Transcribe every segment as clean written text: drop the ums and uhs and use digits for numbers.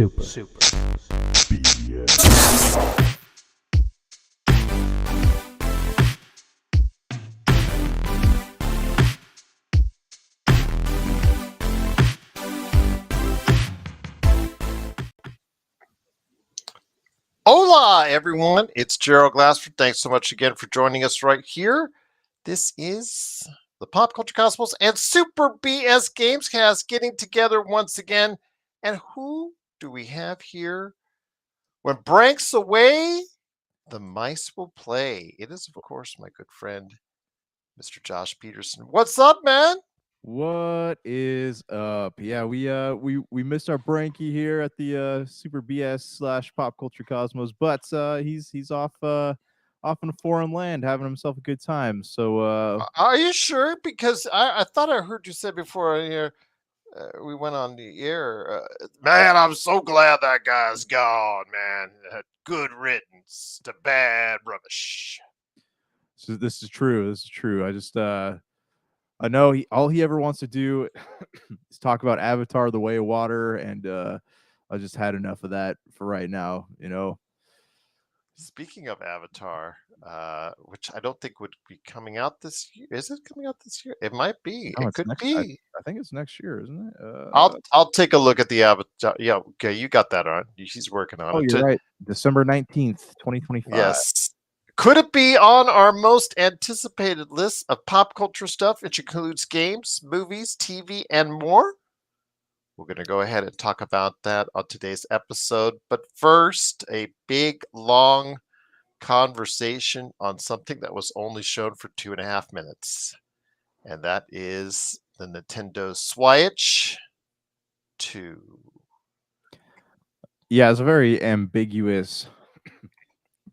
BS. Hola, everyone. It's Gerald Glassford. Thanks so much again for joining us right here. This is the Pop Culture Cosmos and Super BS Gamescast getting together once again. And who do we have here? When Brank's away, the mice will play. It is, of course, my good friend, Mr. Josh Peterson. What's up, man? What is up? Yeah, we missed our Branky here at the Super BS / Pop Culture Cosmos, but he's off in a foreign land having himself a good time. So Are you sure? Because I thought I heard you say before here we went on the air. Man, I'm so glad that guy's gone, man. Good riddance to bad rubbish. so this is true. This is true. I just I know all he ever wants to do is talk about Avatar: The Way of Water, and I just had enough of that for right now. You know. Speaking of Avatar, which I don't think would be coming out this year. Is it coming out this year? It might be. No, It it's could next. be. I think it's next year, isn't it? I'll take a look at the Avatar. Yeah, okay, you got that on. He's working on Oh, it. you're right. December 19th, 2025. Yes. Could it be on our most anticipated list of pop culture stuff, which includes games, movies, TV, and more? We're going to go ahead and talk about that on today's episode. But first, a big, long conversation on something that was only shown for 2.5 minutes. And that is the Nintendo Switch 2. Yeah, it's a very ambiguous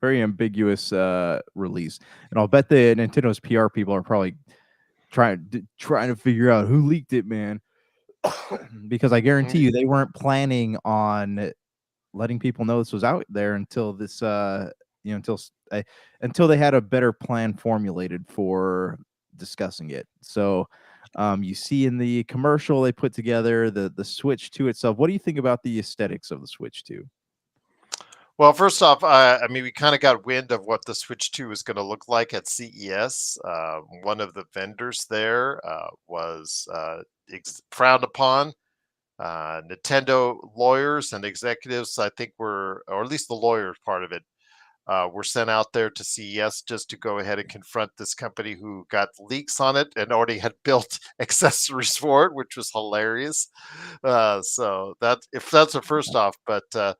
release, and I'll bet the Nintendo's PR people are probably trying to figure out who leaked it, man. Because I guarantee you they weren't planning on letting people know this was out there until this until they had a better plan formulated for discussing it. So you see in the commercial they put together the Switch 2 itself. What do you think about the aesthetics of the Switch 2? Well, first off, I mean, we kind of got wind of what the Switch 2 is going to look like at CES. One of the vendors there was frowned upon. Nintendo lawyers and executives, I think, or at least the lawyer part of it, were sent out there to CES just to go ahead and confront this company who got leaks on it and already had built accessories for it, which was hilarious. So that's a first off, but.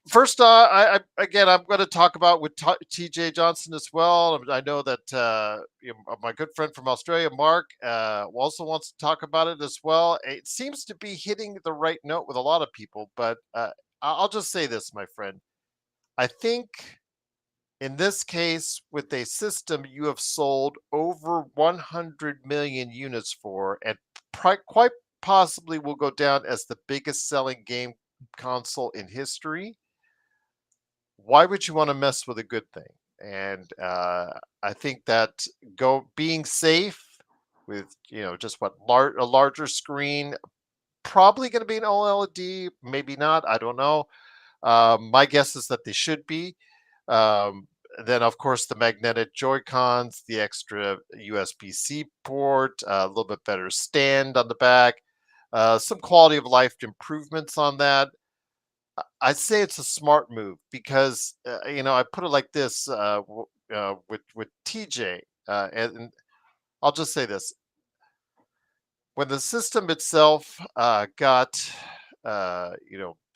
First, I'm going to talk about with TJ Johnson as well. I know that my good friend from Australia, Mark, also wants to talk about it as well. It seems to be hitting the right note with a lot of people, but I'll just say this, my friend. I think in this case, with a system you have sold over 100 million units for, and quite possibly will go down as the biggest selling game console in history, why would you want to mess with a good thing? And I think that being safe with just a larger screen, probably going to be an OLED, maybe not, I don't know. My guess is that they should be. Then of course the magnetic Joy-Cons, the extra USB-C port, a little bit better stand on the back, some quality of life improvements on that. I'd say it's a smart move because I put it like this with TJ, and I'll just say this: when the system itself got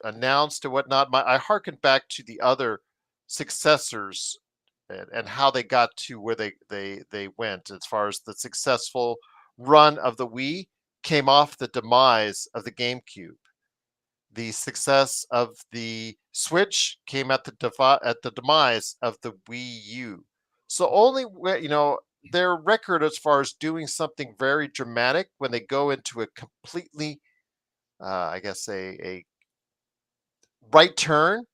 announced and whatnot, I hearkened back to the other successors and how they got to where they went as far as the successful run of the Wii came off the demise of the GameCube. The success of the Switch came at the demise of the Wii U. So only their record as far as doing something very dramatic when they go into a completely, I guess a right turn,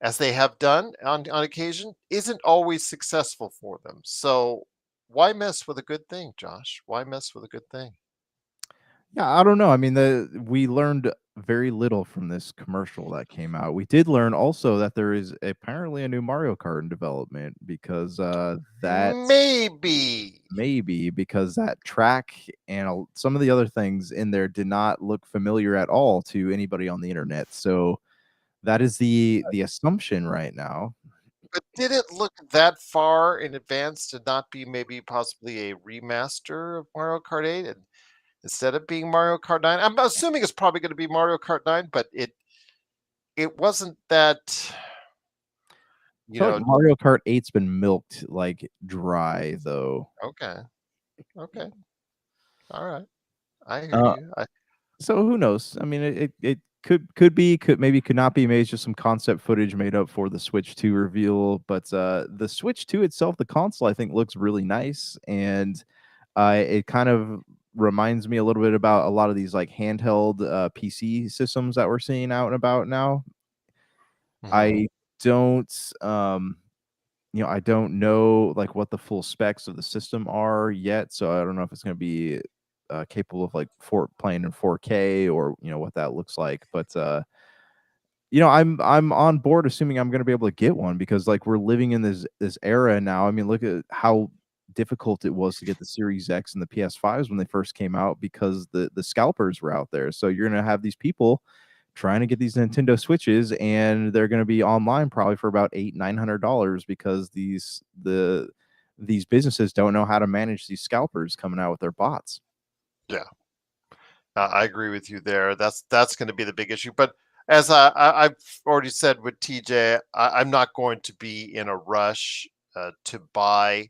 as they have done on occasion, isn't always successful for them. So why mess with a good thing, Josh? Why mess with a good thing? Yeah, I don't know. I mean, we learned very little from this commercial that came out. We did learn also that there is apparently a new Mario Kart in development because that's Maybe. maybe because that track and some of the other things in there did not look familiar at all to anybody on the internet. So that is the assumption right now. But did it look that far in advance to not be maybe possibly a remaster of Mario Kart 8 and instead of being Mario Kart 9? I'm assuming it's probably going to be Mario Kart 9, but it wasn't that, I you feel like know, Mario Kart 8's been milked like dry though. okay. Okay. All right. I hear Uh, you. so who knows? I mean, it could be, could maybe could not be. Maybe it's just some concept footage made up for the Switch 2 reveal. But the Switch 2 itself, the console, I think looks really nice, and it kind of reminds me a little bit about a lot of these like handheld PC systems that we're seeing out and about now. Mhm. I don't I don't know like what the full specs of the system are yet, so I don't know if it's going to be capable of like playing in 4K or what that looks like. But I'm on board, assuming I'm going to be able to get one because like we're living in this era now. I mean, look at how difficult it was to get the Series X and the PS5s when they first came out because the scalpers were out there. So you're going to have these people trying to get these Nintendo Switches, and they're going to be online probably for about $800-900 because these businesses don't know how to manage these scalpers coming out with their bots. Yeah. I agree with you there. That's going to be the big issue. But as I've already said with TJ, I'm not going to be in a rush to buy.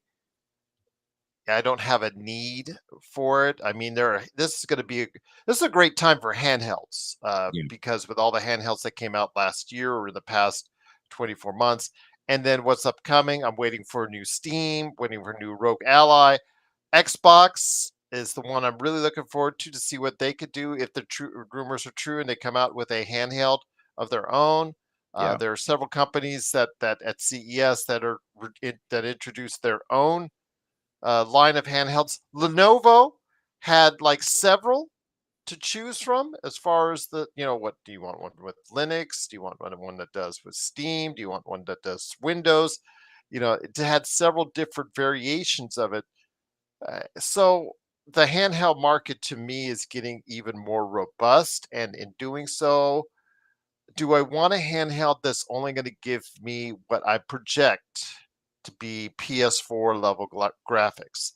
I don't have a need for it. I mean, this is going to be this is a great time for handhelds Yeah. because with all the handhelds that came out last year or in the past 24 months, and then what's upcoming, I'm waiting for a new Steam, waiting for a new Rogue Ally. Xbox is the one I'm really looking forward to see what they could do if the true rumors are true and they come out with a handheld of their own. Yeah. There are several companies that at CES that introduced their own line of handhelds. Lenovo had like several to choose from as far as what do you want one with Linux? Do you want one that does with Steam? Do you want one that does Windows? It had several different variations of it. So the handheld market to me is getting even more robust. And in doing so, do I want a handheld that's only going to give me what I project to be PS4 level graphics?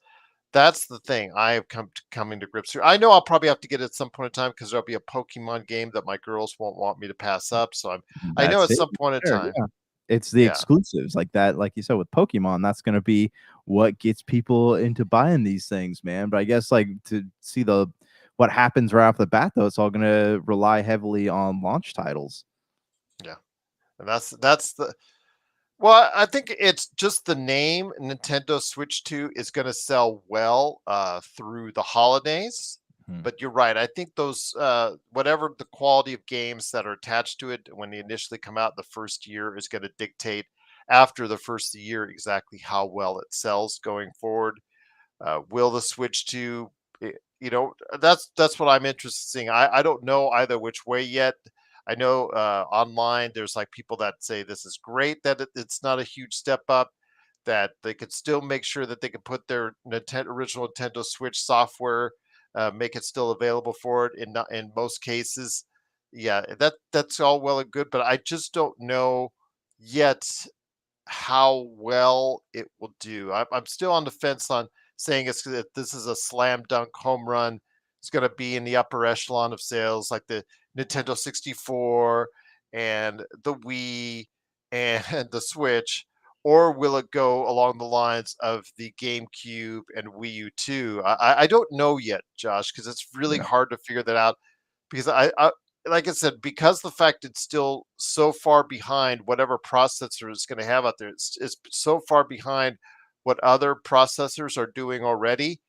That's the thing I have coming to grips here. I know I'll probably have to get it at some point in time because there'll be a Pokemon game that my girls won't want me to pass up. So I know That's at it some point in there, time, yeah. It's the yeah, exclusives like that, like you said with Pokemon, that's gonna be what gets people into buying these things, man. But I guess, like, to see what happens right off the bat, though, it's all gonna rely heavily on launch titles. yeah, and that's the well, I think it's just the name Nintendo Switch 2 is going to sell well through the holidays. Mhm. But you're right. I think those, whatever the quality of games that are attached to it when they initially come out the first year is going to dictate after the first year exactly how well it sells going forward. Will the Switch to, that's what I'm interested in seeing. I don't know either which way yet. I know online there's like people that say this is great that it's not a huge step up, that they could still make sure that they can put their original Nintendo Switch software, make it still available for it in most cases. Yeah, that's all well and good, but I just don't know yet how well it will do. I'm still on the fence on saying that this is a slam dunk home run. It's going to be in the upper echelon of sales, like the Nintendo 64 and the Wii and the Switch, or will it go along the lines of the GameCube and Wii U 2? I don't know yet, Josh, because it's really Yeah. hard to figure that out because I like I said, because the fact it's still so far behind whatever processor it's going to have out there, it's so far behind what other processors are doing already.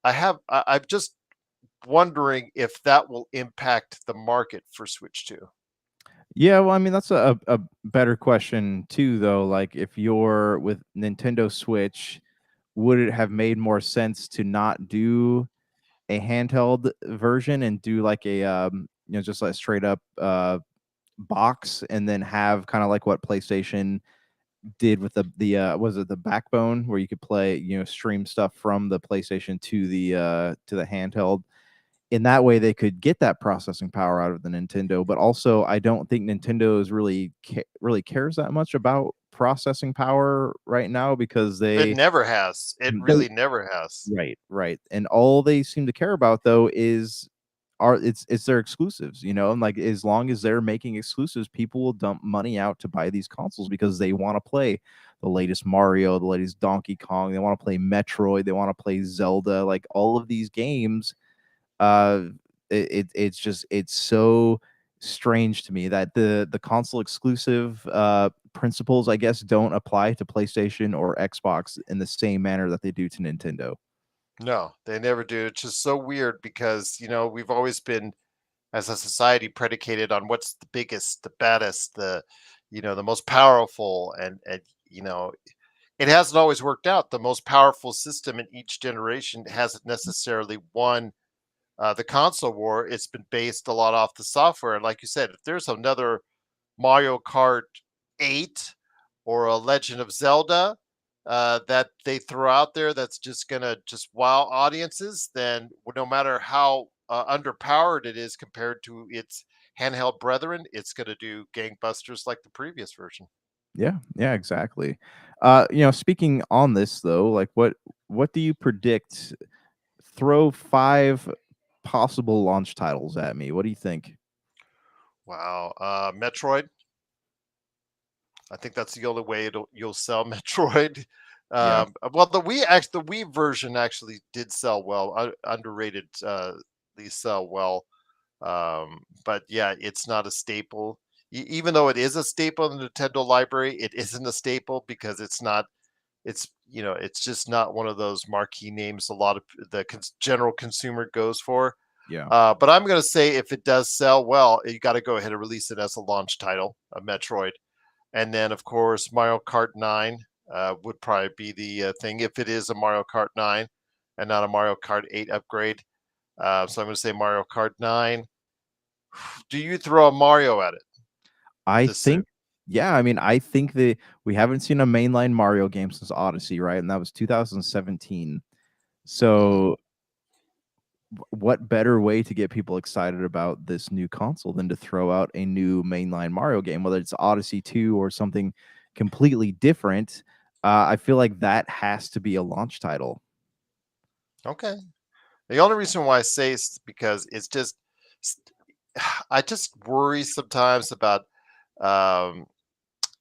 I'm just wondering if that will impact the market for Switch 2. Yeah, well, I mean, that's a better question too, though. Like, if you're with Nintendo Switch, would it have made more sense to not do a handheld version and do like just like straight up box, and then have kind of like what PlayStation did with the was it the backbone, where you could play, stream stuff from the PlayStation to the handheld. In that way, they could get that processing power out of the Nintendo. But also, I don't think Nintendo is really cares that much about processing power right now, because It they never has. It they really never has. right, and all they seem to care about though is it's their exclusives, and like as long as they're making exclusives, people will dump money out to buy these consoles because they want to play the latest Mario, the latest Donkey Kong, they want to play Metroid, they want to play Zelda, like all of these games. uh it's just it's so strange to me that the console exclusive principles, I guess, don't apply to PlayStation or Xbox in the same manner that they do to Nintendo. No, they never do. It's just so weird because, we've always been, as a society, predicated on what's the biggest, the baddest, the most powerful. And, you know, it hasn't always worked out. The most powerful system in each generation hasn't necessarily won the console war. It's been based a lot off the software. And like you said, if there's another Mario Kart 8 or a Legend of Zelda that they throw out there that's just gonna just wow audiences, then no matter how underpowered it is compared to its handheld brethren, it's gonna do gangbusters like the previous version. Yeah, exactly. Speaking on this though, like what do you predict? Throw 5 possible launch titles at me. What do you think? Wow, Metroid. I think that's the only way you'll sell Metroid. Yeah. Well, the Wii version actually did sell well, underrated. These sell well, but yeah, it's not a staple. Even though it is a staple in the Nintendo library, it isn't a staple because it's not. It's just not one of those marquee names a lot of the general consumer goes for. Yeah. But I'm going to say if it does sell well, you got to go ahead and release it as a launch title, a Metroid. And then, of course, Mario Kart 9 would probably be the thing if it is a Mario Kart 9 and not a Mario Kart 8 upgrade. So I'm going to say Mario Kart 9. Do you throw a Mario at it I this soon? think yeah, I mean, I think that we haven't seen a mainline Mario game since Odyssey, right? And that was 2017. Hmm. So what better way to get people excited about this new console than to throw out a new mainline Mario game, whether it's Odyssey 2 or something completely different? I feel like that has to be a launch title. Okay. The only reason why I say is because it's just, I just worry sometimes about um,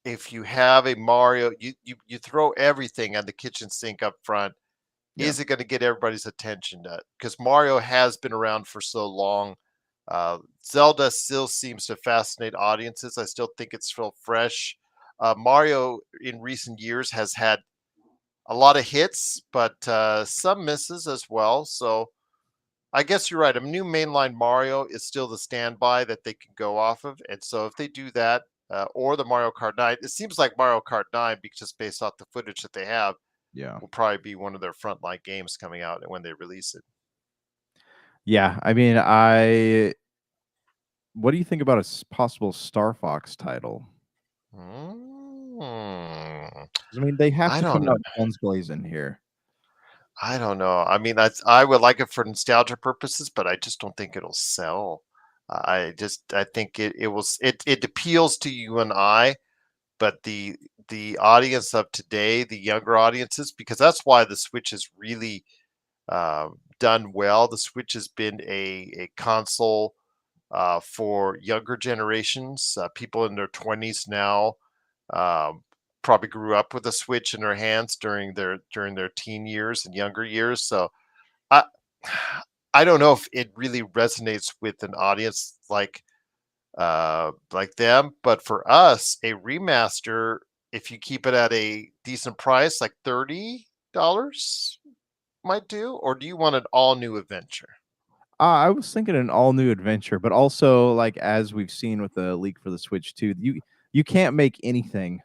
if you have a Mario, you throw everything on the kitchen sink up front. Yeah. Is it going to get everybody's attention? Because Mario has been around for so long. Zelda still seems to fascinate audiences. I still think it's still fresh. Mario in recent years has had a lot of hits, but some misses as well. So I guess you're right. A new mainline Mario is still the standby that they can go off of. And so if they do that, or the Mario Kart 9, it seems like Mario Kart 9, just based off the footage that they have, Yeah. will probably be one of their frontline games coming out when they release it. Yeah, I mean, I what do you think about a possible Star Fox title? Mm, 'Cause, I mean, they have I to come don't know. out guns blazing here. I don't know. I mean, I would like it for nostalgia purposes, but I just don't think it'll sell. I think it appeals to you and I, but the audience of today, the younger audiences, because that's why the Switch has really done well. The Switch has been a console for younger generations, people in their 20s now, um, probably grew up with a Switch in their hands during their teen years and younger years. So I I don't know if it really resonates with an audience like them, but for us, a remaster, if you keep it at a decent price, like $30 might do, or do you want an all new adventure? I was thinking an all new adventure, but also like as we've seen with the leak for the Switch 2, you can't make anything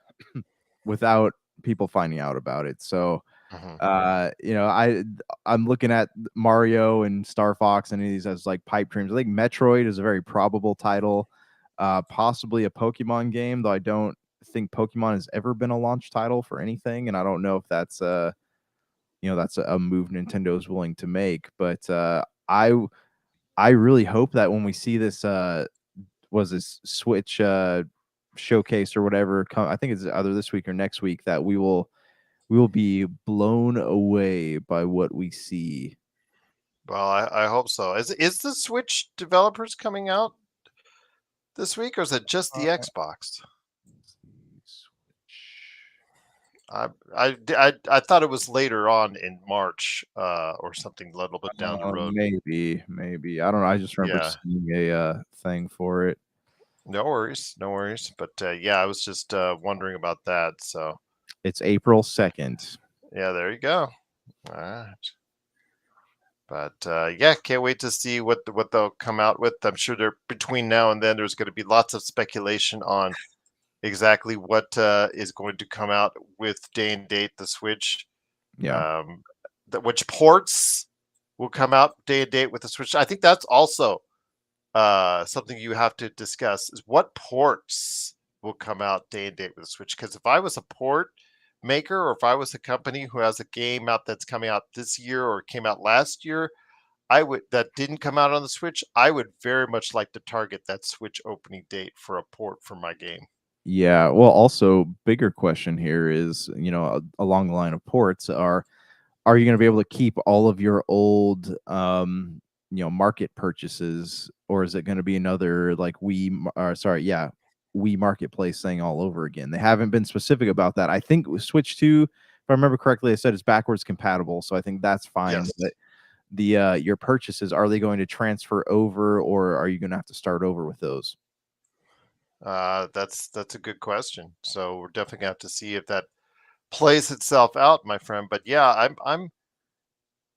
without people finding out about it. So Mhm. I'm looking at Mario and Star Fox and these as like pipe dreams. I think Metroid is a very probable title, possibly a Pokemon game, though I don't think Pokemon has ever been a launch title for anything, and I don't know if that's that's a move Nintendo is willing to make. But I really hope that when we see this was this Switch showcase or whatever come, I think it's either this week or next week, that we will be blown away by what we see. Well, I hope so. Is the Switch developers coming out this week, or is it just the Xbox? Switch. I thought it was later on in March, or something a little bit down the road. Maybe. I don't know. I just remember Yeah, seeing a thing for it. no worries, no worries. But yeah, I was just wondering about that. So It's April 2nd. yeah, there you go. All right. But yeah, can't wait to see what they'll come out with. I'm sure there between now and then there's going to be lots of speculation on exactly what is going to come out with day and date the Switch. Yeah. Um, which ports will come out day and date with the Switch. I think that's also something you have to discuss is what ports will come out day and date with the Switch. Because if I was a port maker, or if I was a company who has a game out that's coming out this year or came out last year, I would that didn't come out on the Switch, I would very much like to target that Switch opening date for a port for my game. Yeah. Well, also bigger question here is, along the line of ports are you going to be able to keep all of your old market purchases, or is it going to be another like we marketplace thing all over again? They haven't been specific about that. I think with Switch 2, if I remember correctly, they said it's backwards compatible, so I think that's fine. Yes. But the your purchases, are they going to transfer over, or are you going to have to start over with those? That's a good question. So we're definitely gonna have to see if that plays itself out, my friend. But yeah, I'm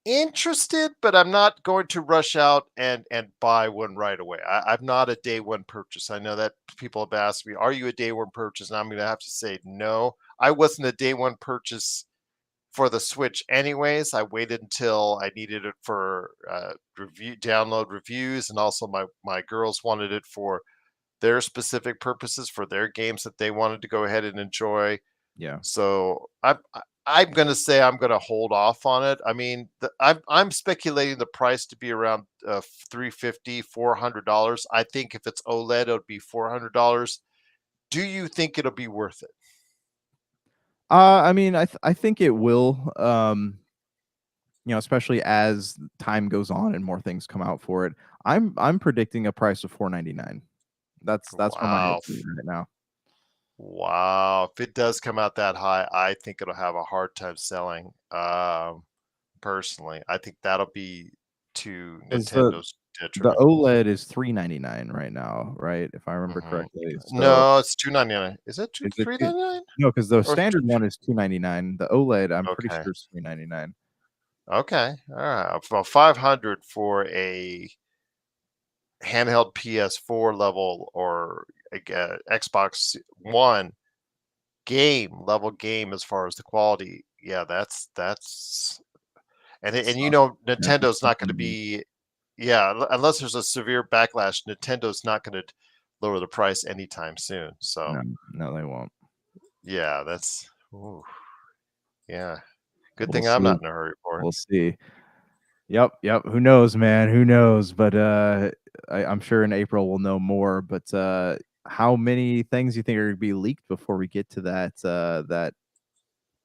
interested, but I'm not going to rush out and buy one right away. I'm not a day one purchase. I know that people have asked me, "Are you a day one purchase?" And I'm going to have to say no. I wasn't a day one purchase for the Switch, anyways. I waited until I needed it for download reviews, and also my girls wanted it for their specific purposes for their games that they wanted to go ahead and enjoy. Yeah. So I'm going to say I'm going to hold off on it. I mean, I'm speculating the price to be around 350, $400. I think if it's OLED, it'll be $400. Do you think it'll be worth it? I mean, I think it will. Especially as time goes on and more things come out for it. I'm predicting a price of $499. That's where my Wow. head's at right now. Wow. If it does come out that high, I think it'll have a hard time selling. Personally, I think that'll be to Is the Nintendo's the detriment. OLED is $399 right now, right? If I remember Mhm. correctly. So No, it's 299. Is it is it 399 no, because the or standard one is $299. The OLED, I'm pretty okay. sure is $399. Okay. All right. Well, 500 for a handheld PS4 level or Xbox One game as far as the quality. Yeah, that's and So yeah, Nintendo's not going to be yeah, unless there's a severe backlash, Nintendo's not going to lower the price anytime soon. So, no, no, they won't. yeah, that's ooh, yeah. Good We'll thing I'm not see. in a hurry for it. We'll see. Yep. Who knows, man? Who knows? But I'm sure in April we'll know more. But how many things you think are going to be leaked before we get to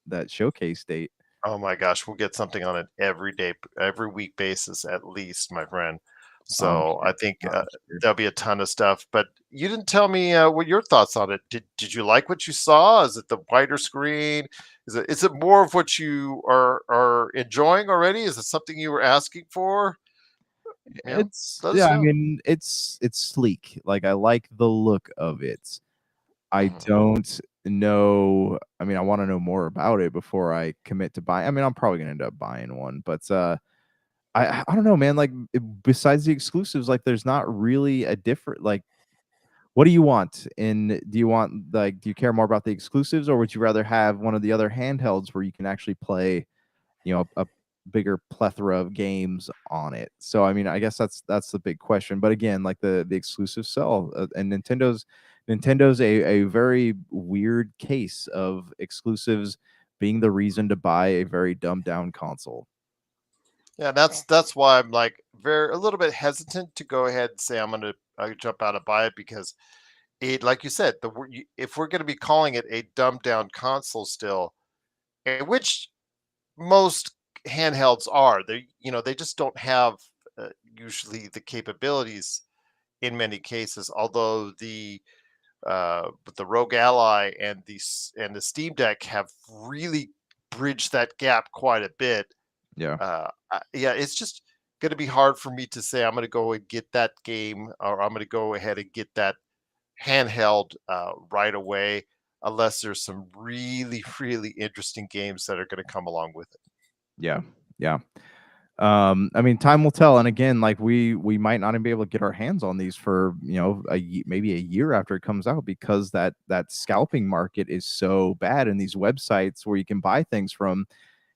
that showcase date? Oh my gosh, we'll get something on it every day, every week basis at least, my friend. I'm So sure. I think I'm sure. there'll be a ton of stuff. But you didn't tell me what your thoughts on it. Did you like what you saw? Is it the wider screen? Is it more of what you are enjoying already? Is it something you were asking for? Let Yeah. us I know. mean, it's sleek. Like, I like the look of it. I Mhm. don't know. I mean, I want to know more about it before I commit to buy. I mean, I'm probably gonna end up buying one, but I don't know, man. Like, besides the exclusives, like, there's not really a different like. What do you want? And do you care more about the exclusives, or would you rather have one of the other handhelds where you can actually play? a bigger plethora of games on it. So I mean, I guess that's the big question. But again, like the exclusive sell and Nintendo's a very weird case of exclusives being the reason to buy a very dumbed down console. Yeah, that's why I'm like very a little bit hesitant to go ahead and say I'm gonna jump out and buy it because it, like you said, if we're gonna be calling it a dumbed down console still, which most handhelds are, they just don't have uh, usually the capabilities in many cases. Although the Rogue Ally and the Steam Deck have really bridged that gap quite a bit. Yeah. Yeah, it's just going to be hard for me to say I'm going to go and get that game or I'm going to go ahead and get that handheld right away, unless there's some really, really interesting games that are going to come along with it. Yeah. Yeah. I mean, time will tell. And again, like we might not even be able to get our hands on these for maybe a year after it comes out because that scalping market is so bad, and these websites where you can buy things from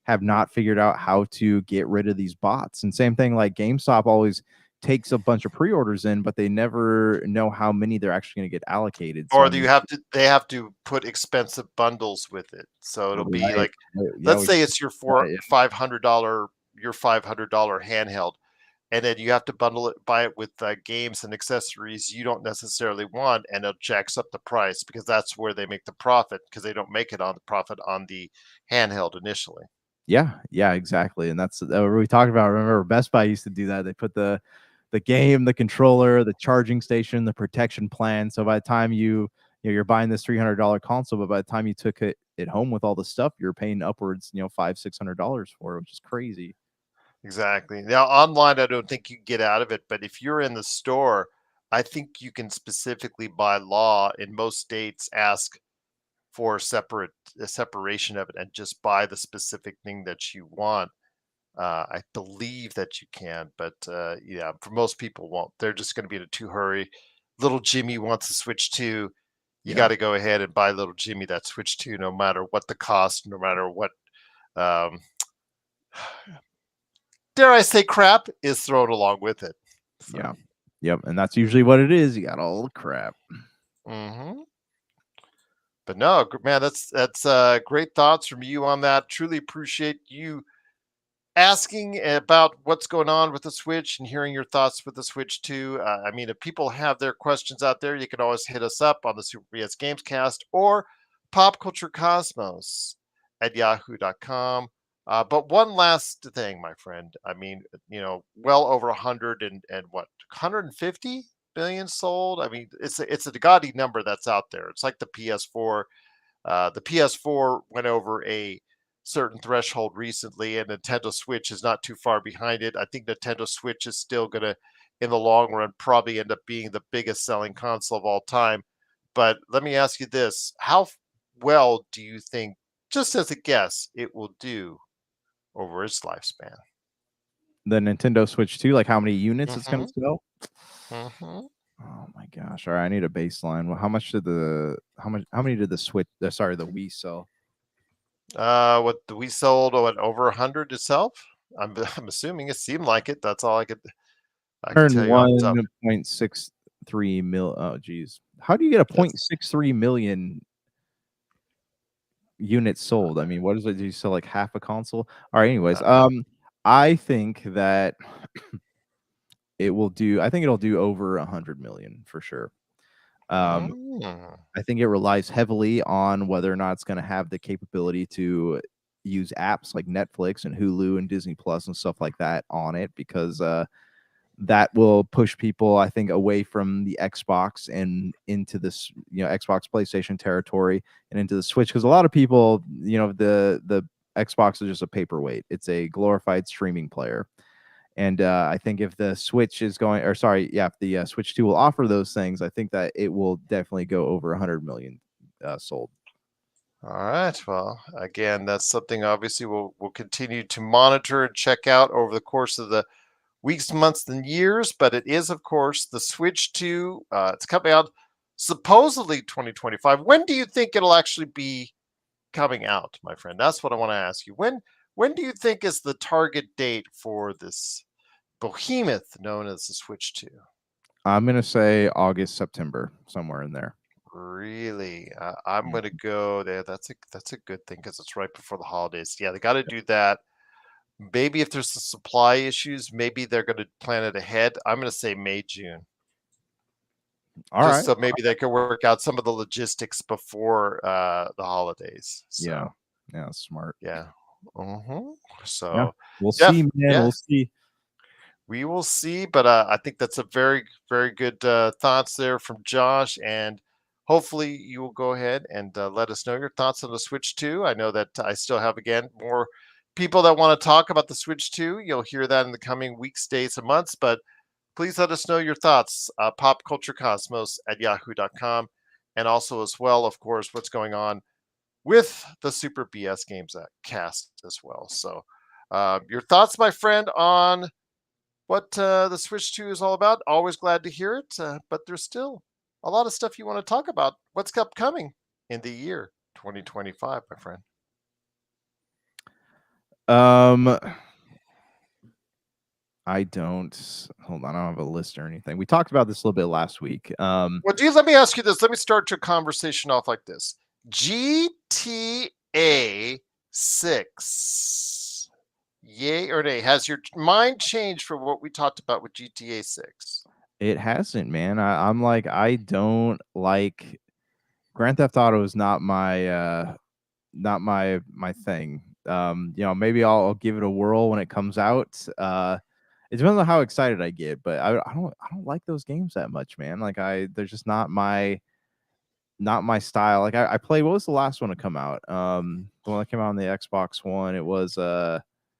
have not figured out how to get rid of these bots. And same thing, like GameStop always takes a bunch of pre-orders in, but they never know how many they're actually going to get allocated. So Or I do you mean, have to they have to put expensive bundles with it. So it'll be right, like, yeah, let's we say it's your buy it. $500 handheld, and then you have to buy it with games and accessories you don't necessarily want, and it jacks up the price because that's where they make the profit because they don't make it on the profit on the handheld initially. Yeah, yeah, exactly, and that's what we talked about. Remember, Best Buy used to do that. They put the game, the controller, the charging station, the protection plan. So by the time you're buying this $300 console, but by the time you took it home with all the stuff, you're paying upwards, $500-600 for it, which is crazy. Exactly. Now, online, I don't think you can get out of it, but if you're in the store, I think you can specifically by law in most states ask for a separation of it and just buy the specific thing that you want. I believe that you can, but yeah, for most people won't. They're just going to be in a too hurry. Little Jimmy wants to switch to. You Yeah, got to go ahead and buy little Jimmy that switch to, no matter what the cost, no matter what, um, dare I say, crap is thrown along with it. So, yeah, yep, and that's usually what it is. You got all the crap. hmm but no, man, that's great thoughts from you on that. Truly appreciate you asking about what's going on with the Switch and hearing your thoughts with the Switch too. I mean, if people have their questions out there, you can always hit us up on the Super BS Gamescast or Pop Culture Cosmos at yahoo.com. But one last thing, my friend. I mean, well over 100 and what, 150 billion sold. I mean, it's a gaudy number that's out there. It's like the PS4. The PS4 went over a certain threshold recently, and Nintendo Switch is not too far behind it. I think Nintendo Switch is still going to, in the long run, probably end up being the biggest selling console of all time. But let me ask you this: well do you think, just as a guess, it will do over its lifespan? The Nintendo Switch 2, like how many units it's going Mm-hmm. to sell? Mm-hmm. Oh my gosh! All right, I need a baseline. Well, how many did the Switch? Sorry, the Wii sell? What we sold? What, over 100 itself? I'm assuming it seemed like it. That's all I could tell you off the top. 1.63 mil. Oh, geez. How do you get a That's 0.63 million units sold? I mean, what is it? Do you sell like half a console? All right. Anyways, uh, I think that it will do. I think it'll do over 100 million for sure. Um, mm. I think it relies heavily on whether or not it's going to have the capability to use apps like Netflix and Hulu and Disney Plus and stuff like that on it because that will push people, I think, away from the Xbox and into this, Xbox PlayStation territory and into the Switch. Because a lot of people, the Xbox is just a paperweight. It's a glorified streaming player. And I think if the Switch is going, or sorry, yeah, if the Switch 2 will offer those things, I think that it will definitely go over 100 million sold. All right. Well, again, that's something obviously we'll continue to monitor and check out over the course of the weeks, months, and years. But it is, of course, the Switch 2. It's coming out supposedly 2025. When do you think it'll actually be coming out, my friend? That's what I want to ask you. when do you think is the target date for this behemoth known as the Switch 2? I'm gonna say August, September, somewhere in there. Really? I'm Mm. gonna go there. That's a good thing because it's right before the holidays. Yeah, they got to do that. Maybe if there's some supply issues, maybe they're going to plan it ahead. I'm going to say May, June, All just right. so maybe they can work out some of the logistics before the holidays. Yeah. So Yeah. Smart. yeah. hmm Yeah. So We'll def see, man. yeah, We'll see. we will see. But I think that's a very good thoughts there from Josh, and hopefully you will go ahead and let us know your thoughts on the Switch 2. I know that I still have again more people that want to talk about the Switch 2. You'll hear that in the coming weeks, days, and months. But please let us know your thoughts. Popculturecosmos at yahoo.com. And also, as well, of course, what's going on with the Super BS Games cast as well. So, your thoughts, my friend, on what the Switch 2 is all about. Always glad to hear it. But there's still a lot of stuff you want to talk about. What's upcoming in the year 2025, my friend? Um, I don't hold on. I don't have a list or anything. We talked about this a little bit last week. Well, geez, let me ask you this. Let me start your conversation off like this. GTA 6. Yay or nay? Has your mind changed from what we talked about with GTA 6? It hasn't, man. I'm like, I don't like Grand Theft Auto is not my thing. Maybe I'll give it a whirl when it comes out. It depends on how excited I get, but I don't like those games that much, man. Like they're just not my style. Like I played, what was the last one to come out? The one that came out on the Xbox One. It was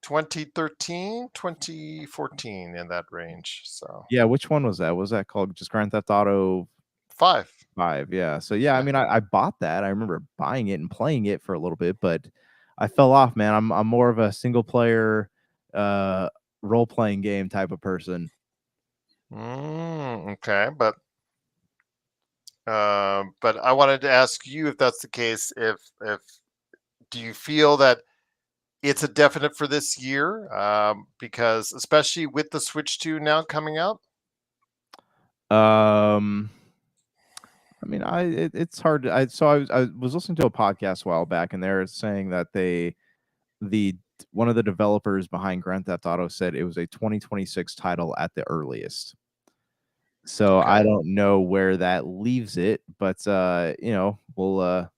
2013, 2014, in that range. So, yeah, which one was that? Was that called just Grand Theft Auto 5. 5? Yeah. So yeah, I Yeah. mean I bought that. I remember buying it and playing it for a little bit, but I fell off, man. I'm more of a single player role playing game type of person. Okay, but I wanted to ask you if that's the case. If do you feel that it's a definite for this year? Because especially with the Switch 2 now coming out. Um I mean, it's hard to, I was listening to a podcast a while back, and they're saying that the one of the developers behind Grand Theft Auto said it was a 2026 title at the earliest. So I Okay, don't know where that leaves it, but we'll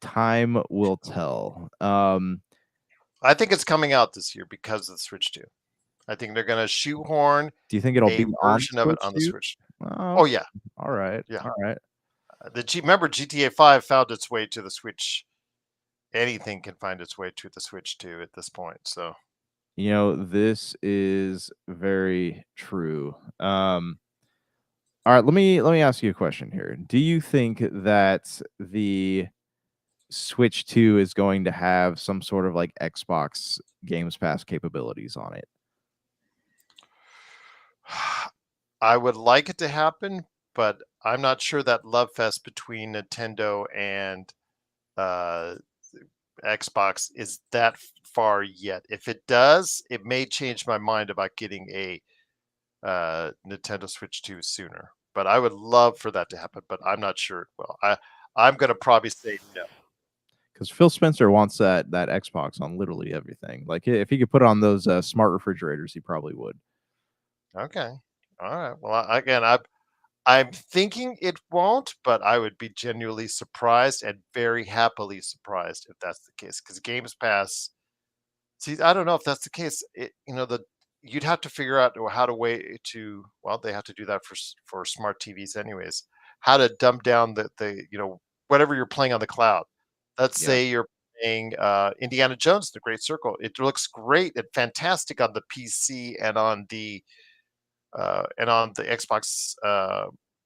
time will tell. I think it's coming out this year because of the Switch 2. I think they're going to shoehorn Do you think it'll a be on version of it Switch on the too? Switch. Oh, Oh okay. yeah, All right. yeah. All right. Remember GTA 5 found its way to the Switch. Anything can find its way to the Switch 2 at this point. So This is very true. All right, let me ask you a question here. Do you think that the Switch 2 is going to have some sort of like Xbox Games Pass capabilities on it? I would like it to happen, but I'm not sure that love fest between Nintendo and uh, Xbox is that far yet. If it does, it may change my mind about getting a Nintendo Switch 2 sooner. But I would love for that to happen, but I'm not sure it will. I'm gonna probably say no. Because Phil Spencer wants that Xbox on literally everything. Like if he could put it on those smart refrigerators, he probably would. Okay. All right. Well, again, I'm thinking it won't, but I would be genuinely surprised and very happily surprised if that's the case. Because Games Pass, see, I don't know if that's the case. You'd have to figure out how to way to. Well, they have to do that for smart TVs, anyways. How to dumb down the whatever you're playing on the cloud. Let's Yeah, say you're playing Indiana Jones: The Great Circle. It looks great and fantastic on the PC and on the Xbox,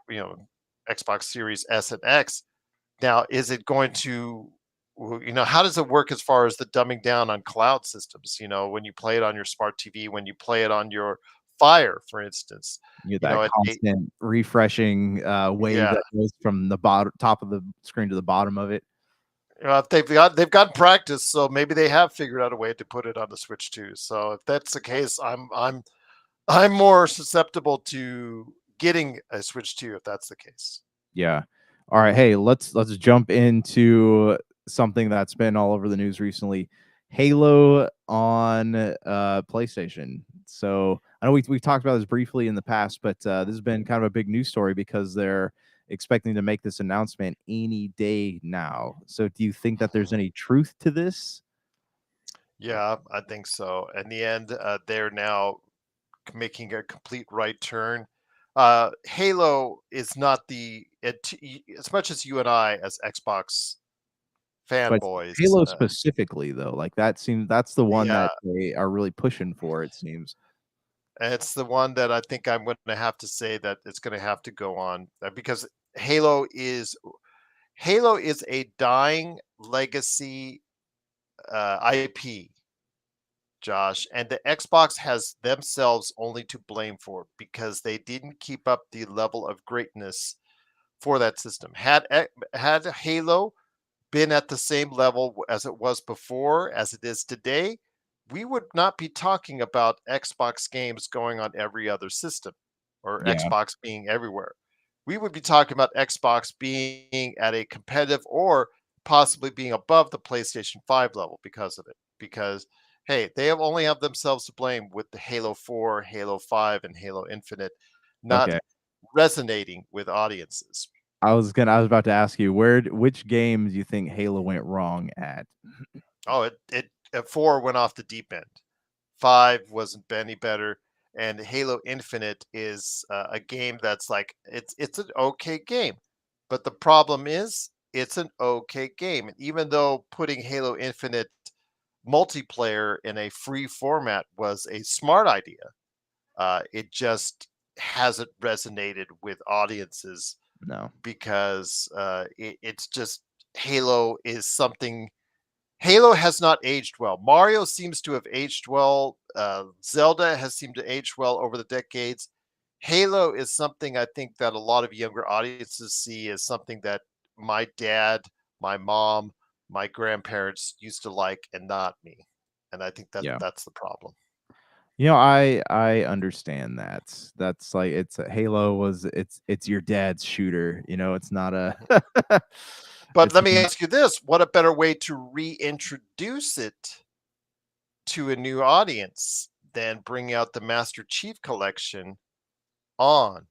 you know, Xbox Series S and X. Now, is it going to, how does it work as far as the dumbing down on cloud systems? When you play it on your smart TV, when you play it on your Fire, for instance, you get you know, that it constant refreshing wave yeah, that goes from the bottom top of the screen to the bottom of it. they've got practice, so maybe they have figured out a way to put it on the Switch too. So if that's the case, I'm more susceptible to getting a Switch 2 if that's the case. Yeah. All right. Hey, let's jump into something that's been all over the news recently. Halo on PlayStation. So I know we've talked about this briefly in the past, but this has been kind of a big news story because they're expecting to make this announcement any day now. So do you think that there's any truth to this? Yeah, I think so. In the end, they're now making a complete right turn. Halo is not as much as you and I, as Xbox But fanboys, Halo specifically though, like that's the one that yeah, they are really pushing for, it seems. it's the one that I think I'm going to have to say that it's going to have to go on because Halo is Halo is a dying legacy IP, Josh, and the Xbox has themselves only to blame for it because they didn't keep up the level of greatness for that system. Had Halo been at the same level as it was before, as it is today, we would not be talking about Xbox games going on every other system or Yeah. Xbox being everywhere. We would be talking about Xbox being at a competitive or possibly being above the PlayStation 5 level because of it. Because, hey, they have only have themselves to blame with the Halo 4, Halo 5, and Halo Infinite not Okay. resonating with audiences. I was about to ask you which games you think Halo went wrong at? Oh, it at 4 went off the deep end. 5 wasn't any better, and Halo Infinite is a game that's like it's an okay game, but the problem is it's an okay game. And even though putting Halo Infinite multiplayer in a free format was a smart idea, it just hasn't resonated with audiences No. because it's just Halo is something Halo has not aged well. Mario seems to have aged well. Zelda has seemed to age well over the decades. Halo is something I think that a lot of younger audiences see as something that my dad, my mom, my grandparents used to like and not me. And I think that Yeah. that's the problem. I understand that. That's like Halo was it's your dad's shooter, it's not a Mhm. But it's let me not ask you this, what a better way to reintroduce it to a new audience than bring out the Master Chief Collection on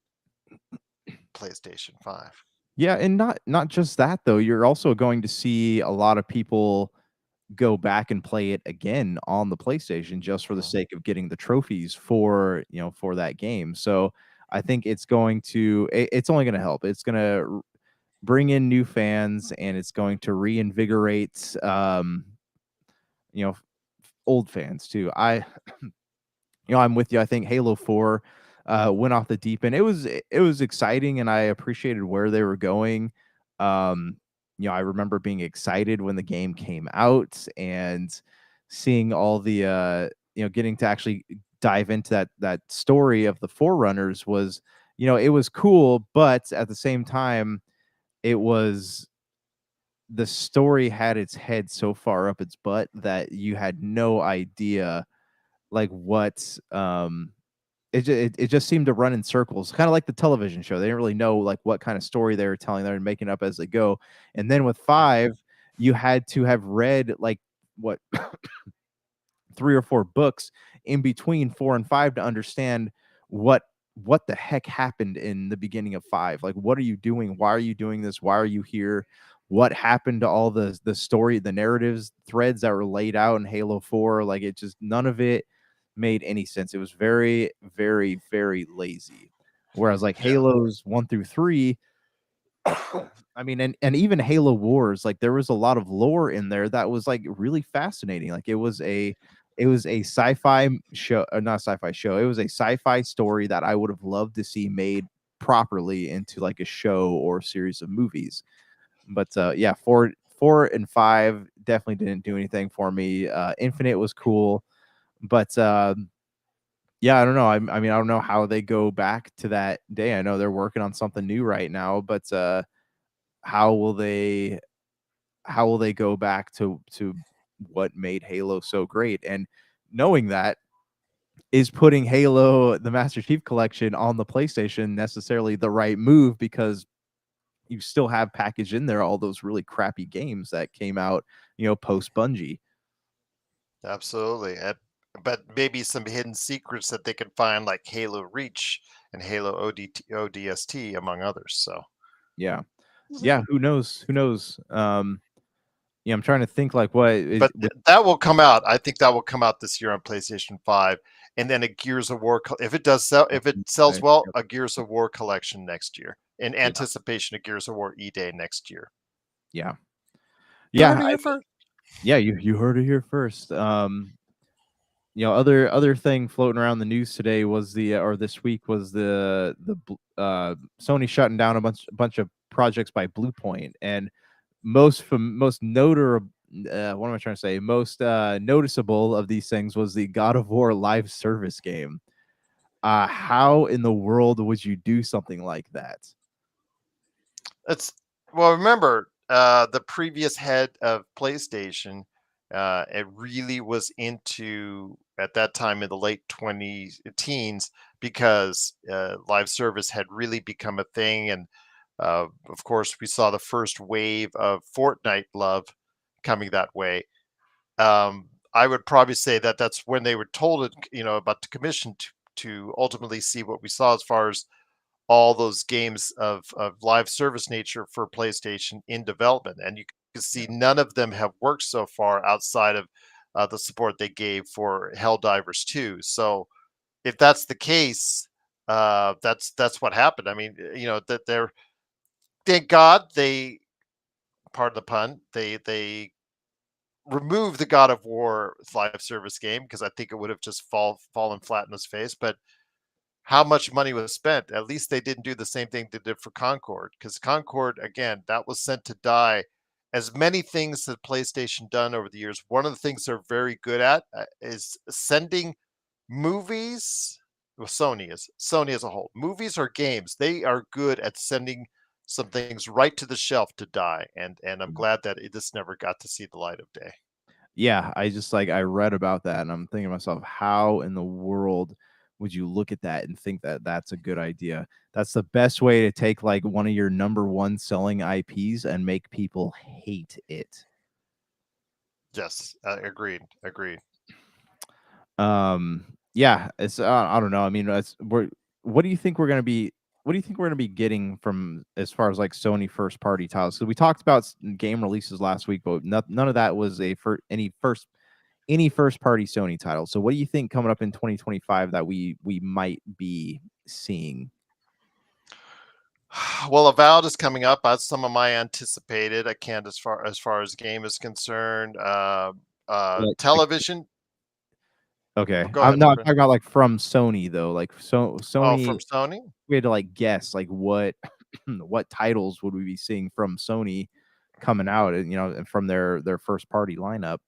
PlayStation 5. Yeah, and not just that though. You're also going to see a lot of people go back and play it again on the PlayStation just for the Mhm. sake of getting the trophies for that game. So I think it's only going to help. It's going to bring in new fans and it's going to reinvigorate you know old fans too. I'm with you. I think Halo 4 went off the deep end. It was exciting and I appreciated where they were going. Um, I remember being excited when the game came out and seeing all the getting to actually dive into that story of the Forerunners was, it was cool, but at the same time, it was the story had its head so far up its butt that you had no idea like what it just seemed to run in circles, kind of like the television show. They didn't really know like what kind of story they were telling. They were making up as they go. And then with Mhm. 5, you had to have read like what 3 or 4 books in between 4 and 5 to understand what what the heck happened in the beginning of 5. Like, what are you doing? Why are you doing this? Why are you here? What happened to all the story, the narratives threads that were laid out in Halo 4? Like, it just none of it made any sense. It was very, very, very lazy. Whereas like Yeah. Halos 1 through 3, I mean, and even Halo Wars, like there was a lot of lore in there that was like really fascinating. Like it was a sci-fi show, or not a sci-fi show. It was a sci-fi story that I would have loved to see made properly into like a show or series of movies. But yeah, 4 and 5 definitely didn't do anything for me. Infinite was cool, but yeah, I don't know. I mean, I don't know how they go back to that day. I know they're working on something new right now, but how will they how will they go back to what made Halo so great? And knowing that, is putting Halo the Master Chief Collection on the PlayStation necessarily the right move, because you still have packaged in there all those really crappy games that came out, post Bungie. Absolutely. But maybe some hidden secrets that they can find, like Halo Reach and Halo ODST, among others. So, Yeah. Yeah, who knows? Who knows? Yeah, I'm trying to think like what is but that will come out. I think that will come out this year on PlayStation 5, and then a Gears of War. If it does sell, if it sells well, a Gears of War collection next year, in yeah, anticipation of Gears of War E-Day next year. yeah, You heard yeah. it here first. Yeah, you heard it here first. Other thing floating around the news today was or this week was Sony shutting down a bunch of projects by Blue Point, and most notable, what am I trying to say? Most noticeable of these things was the God of War live service game. How in the world would you do something like that? It's well, remember the previous head of PlayStation. It really was into at that time in the late 20s teens because live service had really become a thing, and of course we saw the first wave of Fortnite love coming that way. I would probably say that that's when they were told it, about the commission to ultimately see what we saw as far as all those games of live service nature for PlayStation in development, and you can see Yeah. none of them have worked so far outside of the support they gave for Helldivers 2. So if that's the case, that's what happened. I mean, that they're thank God they, pardon the pun, they removed the God of War live service game because I think it would have just fallen flat in his face. But how much money was spent? At least they didn't do the same thing they did for Concord, because Concord, again, that was sent to die. As many things that PlayStation done over the years, one of the things they're very good at is sending movies. Well, Sony as a whole, movies or games. They are good at sending some things right to the shelf to die, and I'm glad that this never got to see the light of day. Yeah, I read about that, and I'm thinking to myself, how in the world would you look at that and think that that's a good idea? That's the best way to take like one of your number one selling IPs and make people hate it. Yes, agreed. Yeah, it's I don't know. I mean, what do you think we're gonna be? What do you think we're gonna be getting from as far as like Sony first party titles? So we talked about game releases last week, but none of that was any first party Sony title. So what do you think coming up in 2025 that we might be seeing? Well, Avowed is coming up. That's some of my anticipated. I can't as far as game is concerned. Like, Television. okay, Oh, go ahead, my I'm friend. talking about like from Sony though. Like Oh, Sony, from Sony. we had to like guess like what what titles would we be seeing from Sony coming out, and and from their first party lineup.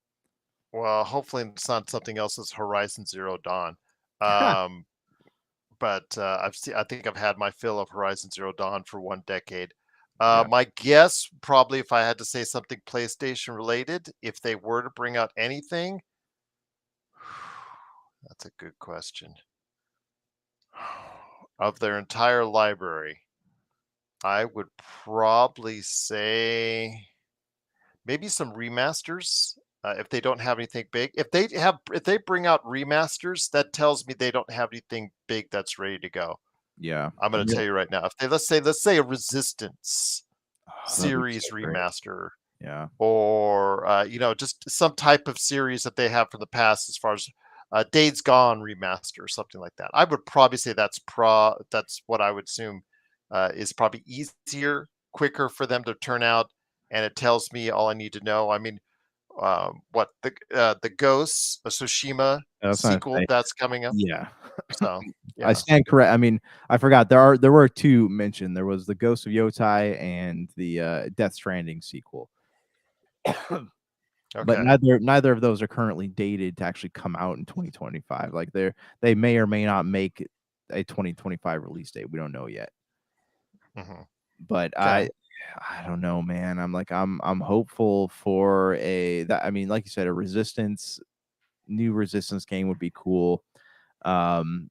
Well, hopefully it's not something else as Horizon Zero Dawn. Um, but I think I've had my fill of Horizon Zero Dawn for 1 decade. Yeah, My guess, probably, if I had to say something PlayStation related, if they were to bring out anything, that's a good question. Of their entire library, I would probably say maybe some remasters. If they don't have anything big, if they bring out remasters, that tells me they don't have anything big that's ready to go. yeah. I'm going to tell you right now. If they let's say a Resistance Oh, that'd be so series great. remaster, Yeah, or just some type of series that they have from the past, as far as Days Gone remaster or something like that. I would probably say that's what I would assume is probably easier, quicker for them to turn out, and it tells me all I need to know. I mean, what the Ghosts of Tsushima that's not sequel that's coming up. yeah. So I yeah, stand correct. I mean, I forgot there were two mentioned. There was the Ghost of Yotai and the Death Stranding sequel. But okay. neither of those are currently dated to actually come out in 2025. Like they may or may not make a 2025 release date. We don't know yet. Hmm. But Okay. I don't know, man. I'm hopeful for I mean, like you said, a new resistance game would be cool. Um,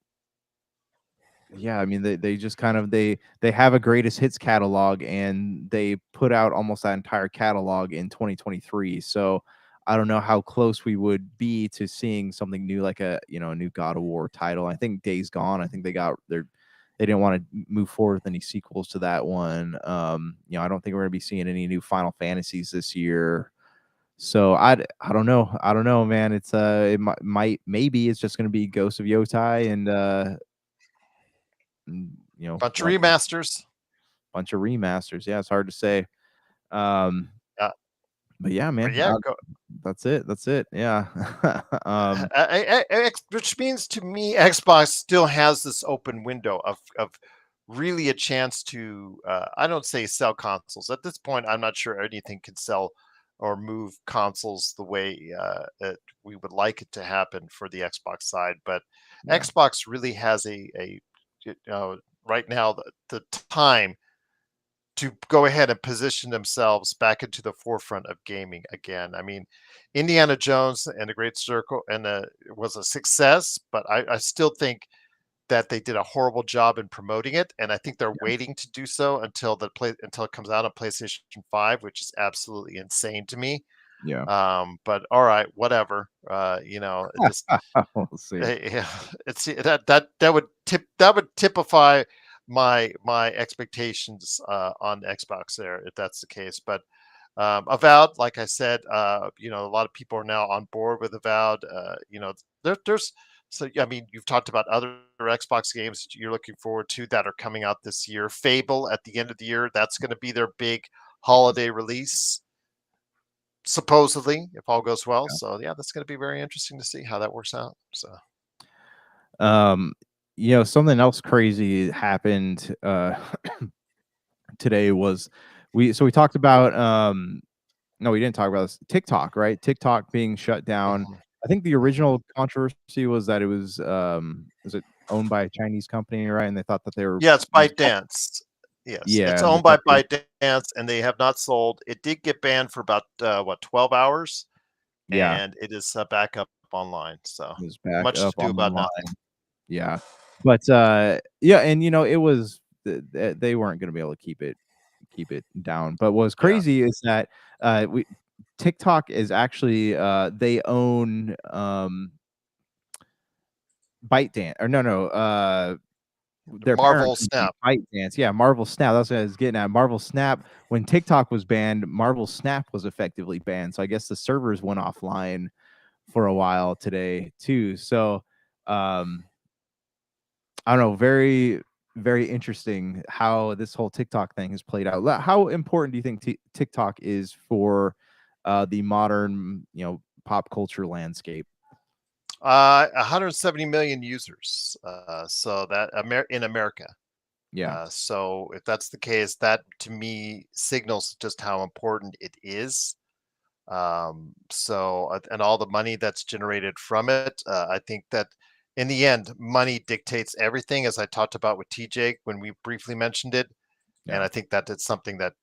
yeah, I mean they just kind of they have a greatest hits catalog and they put out almost that entire catalog in 2023. So I don't know how close we would be to seeing something new like a new God of War title. I think Days Gone, I think they didn't want to move forward with any sequels to that one. I don't think we're going to be seeing any new Final Fantasies this year. So I don't know. I don't know, man. It might maybe it's just going to be Ghost of Yotai and Bunch of like remasters. bunch of remasters. Yeah, it's hard to say. Um, Yeah, but yeah, but man, yeah, that's it. That's it. Yeah. which means to me, Xbox still has this open window of really a chance to. I don't say sell consoles at this point. I'm not sure anything can sell or move consoles the way that we would like it to happen for the Xbox side. But Yeah. Xbox really has a right now the time to go ahead and position themselves back into the forefront of gaming again. I mean, Indiana Jones and the Great Circle was a success, but I still think that they did a horrible job in promoting it, and I think they're Yeah. waiting to do so until it comes out on PlayStation 5, which is absolutely insane to me. Yeah. But all right, whatever. It just We'll see. yeah, it's that would typify my expectations on Xbox there if that's the case. But Avowed, like I said, a lot of people are now on board with Avowed. There's so I mean, you've talked about other Xbox games that you're looking forward to that are coming out this year. Fable at the end of the year, that's going to be their big holiday release, supposedly, if all goes well. So yeah, that's going to be very interesting to see how that works out. So. Um, something else crazy happened today was we talked about no, we didn't talk about this. TikTok, right? TikTok being shut down. Mhm. I think the Mhm. original controversy was that it was it owned by a Chinese company, right? And they thought that they were Yeah, it's using all ByteDance. Yes, yeah, it's and they owned by thought they ByteDance, and they have not sold. It did get banned for about 12 hours, yeah, and it is back up online. So it was back much up to do about nothing. online. Yeah. But yeah, and it was they weren't going to be able to keep it down. But what's Yeah, crazy is that we TikTok is actually they own ByteDance or no their parent Marvel company Snap. ByteDance. Yeah, Marvel Snap. That's what I was getting at. Marvel Snap. When TikTok was banned, Marvel Snap was effectively banned. So I guess the servers went offline for a while today too. So um I don't know, very, very interesting how this whole TikTok thing has played out. How important do you think TikTok is for the modern, pop culture landscape? 170 million users. So that in America. Yeah, So if that's the case, that to me signals just how important it is. And all the money that's generated from it, I think that in the end, money dictates everything, as I talked about with TJ when we briefly mentioned it. And yeah, I think that it's something that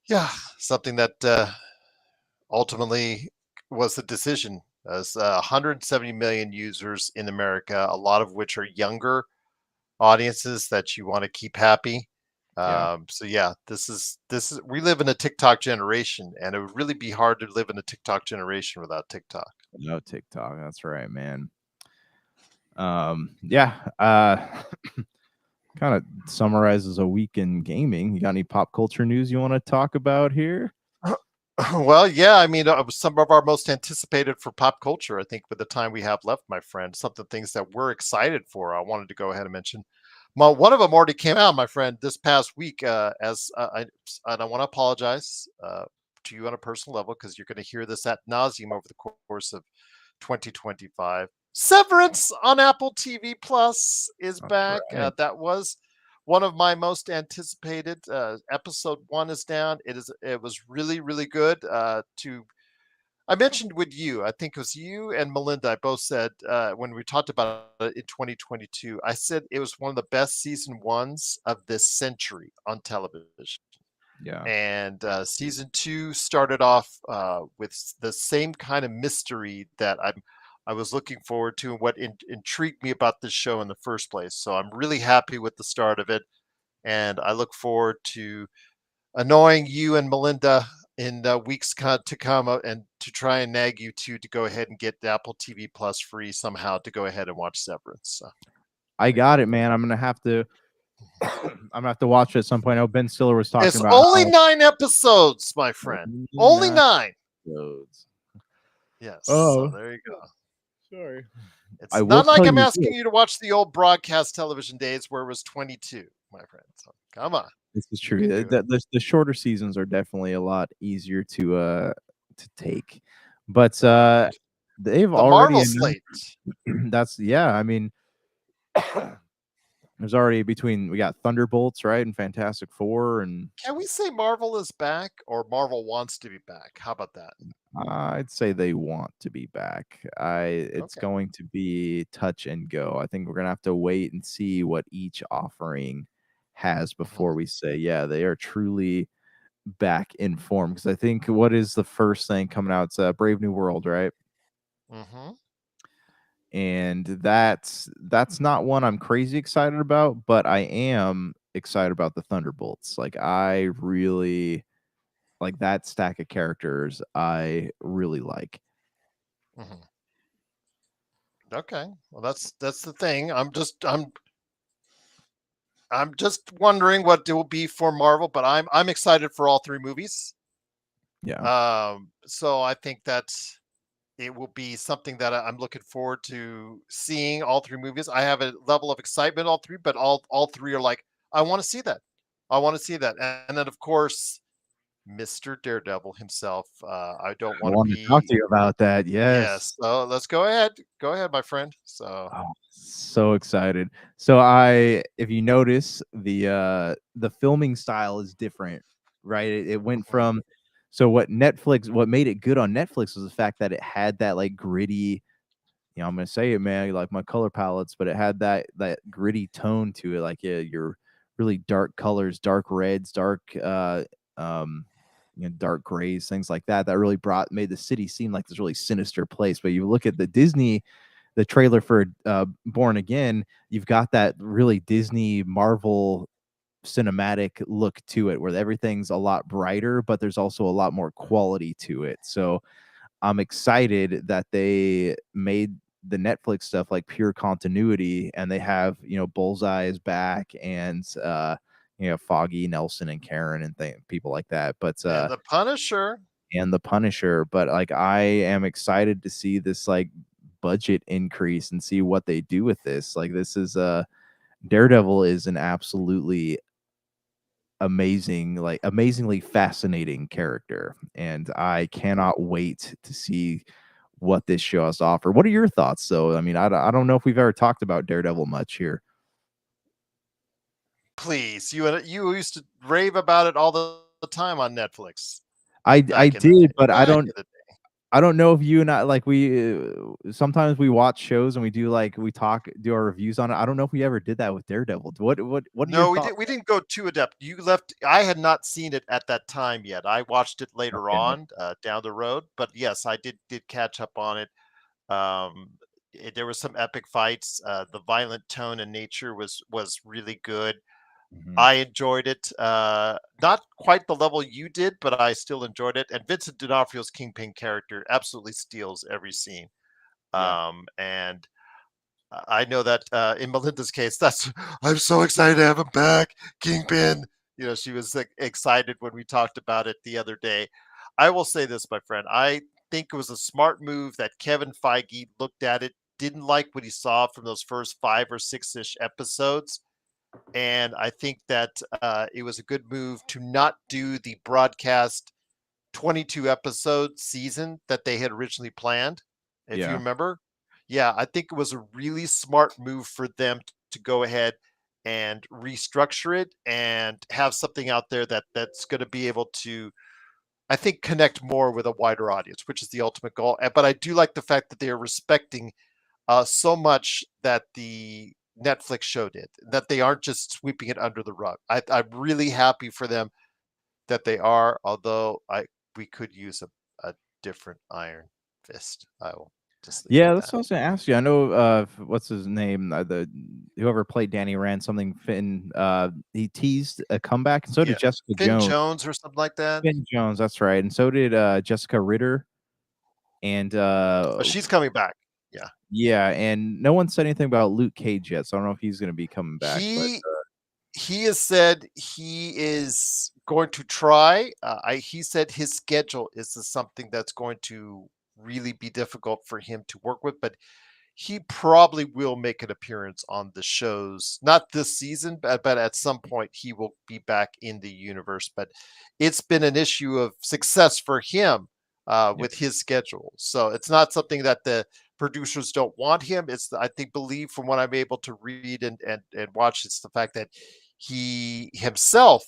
yeah, something that ultimately was the decision. As 170 million users in America, a lot of which are younger audiences that you want to keep happy. yeah. So yeah, this is we live in a TikTok generation, and it would really be hard to live in a TikTok generation without TikTok. No TikTok. That's right, man. Yeah. Kind of summarizes a week in gaming. You got any pop culture news you want to talk about here? Well, yeah, I mean, some of our most anticipated for pop culture, I think, with the time we have left, my friend, some of the things that we're excited for, I wanted to go ahead and mention. Well, one of them already came out, my friend, this past week. As and I want to apologize to you on a personal level because you're going to hear this at nauseum over the course of 2025. Severance on Apple TV Plus is That's back. right. That was one of my most anticipated. Episode one is down. It was really really good. To I mentioned with you, I think it was you and Melinda. I both said when we talked about it in 2022, I said it was one of the best season ones of this century on television. Yeah. And season two started off with the same kind of mystery that I was looking forward to, and what intrigued me about this show in the first place. So I'm really happy with the start of it, and I look forward to annoying you and Melinda in weeks to come, and to try and nag you two to go ahead and get the Apple TV Plus free somehow to go ahead and watch Severance. So I there you got go. it, man. I'm gonna have to I'm gonna have to watch it at some point. I know Ben Stiller was talking It's about only how 9 episodes, my friend. only Only 9 nine. episodes. Yes. So Oh, there you go. sorry. I It's will not like tell I'm you asking this. you to watch the old broadcast television days where it was 22, my friend. So come on, This is you true. can do it. The shorter seasons are definitely a lot easier to take. But Right. they've The already Marvel announced slate. that's yeah, I mean there's already between we got Thunderbolts, right? And Fantastic Four and Can we say Marvel is back, or Marvel wants to be back? How about that? I'd say they want to be back. It's Okay. going to be touch and go. I think we're gonna have to wait and see what each offering has before Hmm. we say, yeah, they are truly back in form. Because I think what is the first thing coming out? It's Brave New World, right? Hmm. And that's not one I'm crazy excited about, but I am excited about the Thunderbolts. Like I really like that stack of characters. I really like. Hmm. Okay. Well, that's the thing. I'm just wondering what it will be for Marvel, but I'm excited for all three movies. Yeah. So I think that it will be something that I'm looking forward to seeing all three movies. I have a level of excitement all three, but all three are like, I want to see that. I want to see that. And then of course, Mr. Daredevil himself. I don't I want to wanted to talk be to you about that. Yes. yes. So let's go ahead. Go ahead, my friend. So Oh, so excited. So I if you notice the filming style is different, right? It went mhm, from what made it good on Netflix was the fact that it had that like gritty, I'm gonna say it, man, like my color palettes, but it had that gritty tone to it, like yeah, your really dark colors, dark reds, dark um dark grays, things like that. That really brought made the city seem like this really sinister place. But you look at the trailer for Born Again, you've got that really Disney Marvel cinematic look to it where everything's a lot brighter, but there's also a lot more quality to it. So I'm excited that they made the Netflix stuff like pure continuity, and they have Bullseye is back, and Foggy, Nelson, and Karen, and people like that. But and the Punisher. and the Punisher. But like I am excited to see this like budget increase and see what they do with this. Like this is Daredevil is an absolutely amazingly fascinating character, and I cannot wait to see what this show has to offer. What are your thoughts though? I mean, I don't know if we've ever talked about Daredevil much here. Please, you used to rave about it all the time on Netflix I back in the day. did, but Back in the day. I don't know if you and I like we sometimes we watch shows and we do our reviews on it. I don't know if we ever did that with Daredevil. What are your No, we thoughts? did. We didn't go too adept. You left. I had not seen it at that time yet. I watched it later Okay. on down the road. But yes, I did catch up on it. There was some epic fights. The violent tone and nature was really good. Mhm. I enjoyed it. Not quite the level you did, but I still enjoyed it. And Vincent D'Onofrio's Kingpin character absolutely steals every scene. Yeah. And I know that in Melinda's case, that's I'm so excited to have him back, Kingpin. She was like, excited when we talked about it the other day. I will say this, my friend. I think it was a smart move that Kevin Feige looked at it, didn't like what he saw from those first 5 or 6-ish episodes, and I think that it was a good move to not do the broadcast 22 episode season that they had originally planned. If you Yeah. remember, yeah, I think it was a really smart move for them to go ahead and restructure it and have something out there that's going to be able to I think connect more with a wider audience, which is the ultimate goal. But I do like the fact that they are respecting so much that the Netflix show did, that they aren't just sweeping it under the rug. I'm really happy for them that they are, although I we could use a different Iron Fist. I will just leave it Yeah, at that's that. what I was gonna ask you. I know what's his name? The whoever played Danny Rand, something Finn. He teased a comeback, and so did Yeah, Jessica Finn Jones. Jones or something like that. Finn Jones, that's right, and so did Jessica Ritter. And Oh, she's coming back. Yeah, yeah, and no one said anything about Luke Cage yet, so I don't know if he's gonna be coming back. But he he has said he is going to try. He said his schedule is something that's going to really be difficult for him to work with, but he probably will make an appearance on the shows, not this season, but at some point he will be back in the universe. But it's been an issue of success for him yeah, with his schedule. So it's not something that the producers don't want him. It's, I think, believe from what I'm able to read and watch, it's the fact that he himself